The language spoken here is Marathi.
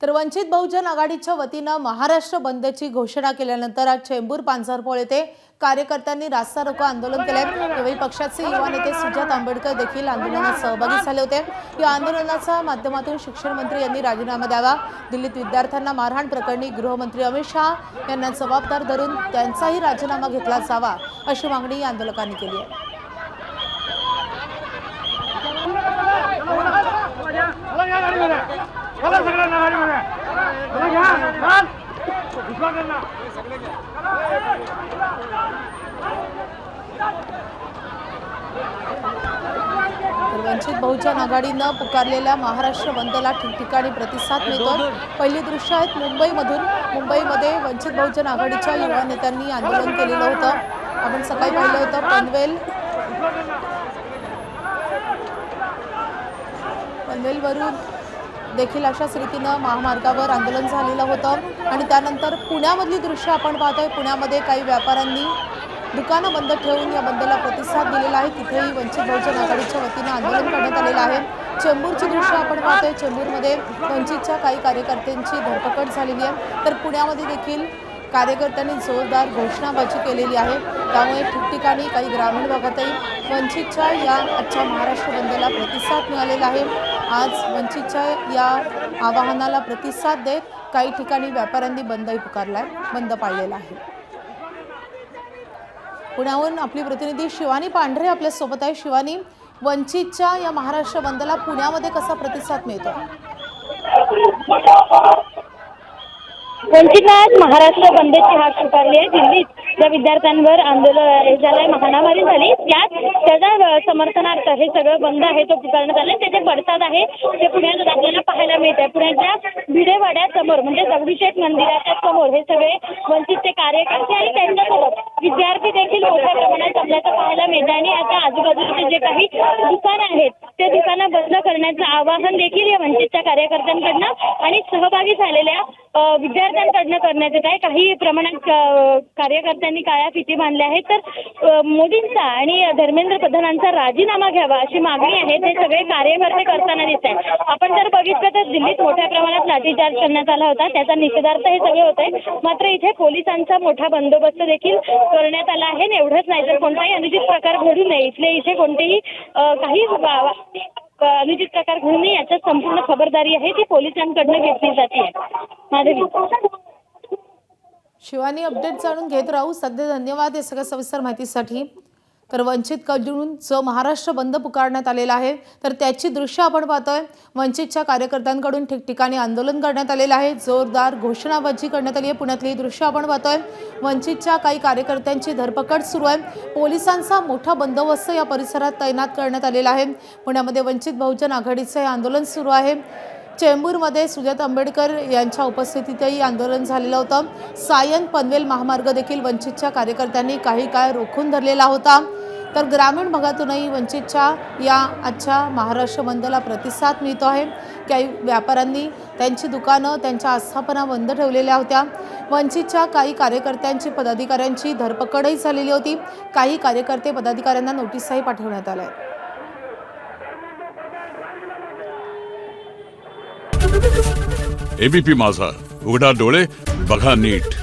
तर वंचित बहुजन आघाडीच्या वतीनं महाराष्ट्र बंदची घोषणा केल्यानंतर आज चेंबूर पांझरपोळ येथे कार्यकर्त्यांनी रास्ता रोको आंदोलन केले। यावेळी पक्षाचे युवा नेते सुजात आंबेडकर देखील आंदोलनात सहभागी झाले होते। या आंदोलनाच्या माध्यमातून शिक्षण मंत्री यांनी राजीनामा द्यावा, दिल्लीत विद्यार्थ्यांना मारहाण प्रकरणी गृहमंत्री अमित शाह यांना जबाबदार धरून त्यांचाही राजीनामा घेतला जावा अशी मागणी या आंदोलकांनी केली आहे। वंचित बहुजन आघाडीनं पुकारलेल्या महाराष्ट्र बंदला ठिकठिकाणी प्रतिसाद मिळतो। पहिली दृश्य आहेत मुंबईमध्ये वंचित बहुजन आघाडीच्या युवा नेत्यांनी आंदोलन केलेलं होतं। आपण सकाळी पाहिलं होतं पनवेलवरून देखील अशाच रीतीनं महामार्गावर आंदोलन झालेलं होतं आणि त्यानंतर पुण्यामधली दृश्य आपण पाहतोय। पुण्यामध्ये काही व्यापाऱ्यांनी दुकानं बंद ठेवून या बंदला प्रतिसाद दिलेला आहे। तिथेही वंचित बहुजन आघाडीच्या वतीनं आंदोलन करण्यात आलेलं आहे। चेंबूरची दृश्य आपण पाहतोय। चेंबूरमध्ये वंचितच्या काही कार्यकर्त्यांची धरपकड झालेली आहे, तर पुण्यामध्ये देखील कार्यकर्त्यांनी जोरदार घोषणाबाजी केलेली आहे। त्यामुळे ठिकठिकाणी काही ग्रामीण भागातही वंचितच्या या आजच्या महाराष्ट्र बंदला प्रतिसाद मिळालेला आहे। आज वंचितच्या या आवाहनाला प्रतिसाद देत काही ठिकाणी व्यापाऱ्यांनी बंदही पुकारलाय, बंद पाळलेला आहे। पुण्याहून आपली प्रतिनिधी शिवानी पांढरे आपल्या सोबत आहे। शिवानी, वंचितच्या या महाराष्ट्र बंदला पुण्यामध्ये कसा प्रतिसाद मिळतो? वंचितने आज महाराष्ट्र बंदची हाक पुकारली आहे। दिल्लीत ज्या विद्यार्थ्यांवर आंदोलन झालंय, महामारी झाली, त्याच्या समर्थनार्थ हे सगळं बंद आहे तो पुकारण्यात आले। त्याचे पडसाद आहे ते पुण्यात आपल्याला पाहायला मिळत आहे। पुण्याच्या भिडेवाड्यासमोर म्हणजे दगडूशेठ मंदिराच्या समोर हे सगळे वंचितचे कार्यकर्ते आणि त्यांच्यासोबत विद्यार्थी देखील मोठ्या प्रमाणात जमल्याचं पाहायला मिळत आहे। आणि आता आजूबाजूचे जे काही दुकानं आहेत ते दुकानं बंद करण्याचं आवाहन देखील या वंचितच्या कार्यकर्त्यांकडनं आणि सहभागी झालेल्या विद्यार्थ्यांकडनं करण्यात येत आहे। काही प्रमाणात कार्यकर्त्यांनी काळ्या फिती बांधल्या आहेत, तर मोदींचा आणि धर्मेंद्र प्रधानांचा राजीनामा घ्यावा अशी मागणी आहे ते सगळे कार्यकर्ते करताना दिसत आहे। आपण जर बघितलं तर दिल्लीत मोठ्या प्रमाणात लाठीचार्ज करण्यात आला होता, त्याचा निषेधार्थ हे सगळे होते। मात्र इथे पोलिसांचा मोठा बंदोबस्त देखील करण्यात आला आहे। एवढंच नाही तर कोणताही अनुचित प्रकार घडू नये, इथे कोणतेही काही अनुचित प्रकार घडू नये याची संपूर्ण खबरदारी आहे ती पोलिसांकडनं घेतली जाते। माधवी, शिवानी, अपडेट जाणून घेत राहू। सध्या धन्यवाद या सगळ्या सविस्तर माहितीसाठी। तर वंचितकडून जो महाराष्ट्र बंद पुकारण्यात आलेला आहे तर त्याची दृश्य आपण पाहतोय। वंचितच्या कार्यकर्त्यांकडून ठिकठिकाणी आंदोलन करण्यात आलेलं आहे, जोरदार घोषणाबाजी करण्यात आली आहे। पुण्यातली दृश्य आपण पाहतोय। वंचितच्या काही कार्यकर्त्यांची धरपकड सुरू आहे। पोलिसांचा मोठा बंदोबस्त या परिसरात तैनात करण्यात आलेला आहे। पुण्यामध्ये वंचित बहुजन आघाडीचं हे आंदोलन सुरू आहे। चेंबूरमध्ये सुजात आंबेडकर यांच्या उपस्थितीतही आंदोलन झालेलं होतं। सायन पनवेल महामार्ग देखील वंचितच्या कार्यकर्त्यांनी काही काळ रोखून धरलेला होता। तर ग्रामीण भागातूनही वंचितच्या या आजच्या महाराष्ट्र बंदला प्रतिसाद मिळतो आहे। काही व्यापाऱ्यांनी त्यांची दुकानं, त्यांच्या आस्थापना बंद ठेवलेल्या होत्या। वंचितच्या काही कार्यकर्त्यांची, पदाधिकाऱ्यांची धरपकडही झालेली होती। काही कार्यकर्ते, पदाधिकाऱ्यांना नोटीसही पाठवण्यात आल्या आहेत। एबीपी माझा, उघडा डोळे बघा नीट।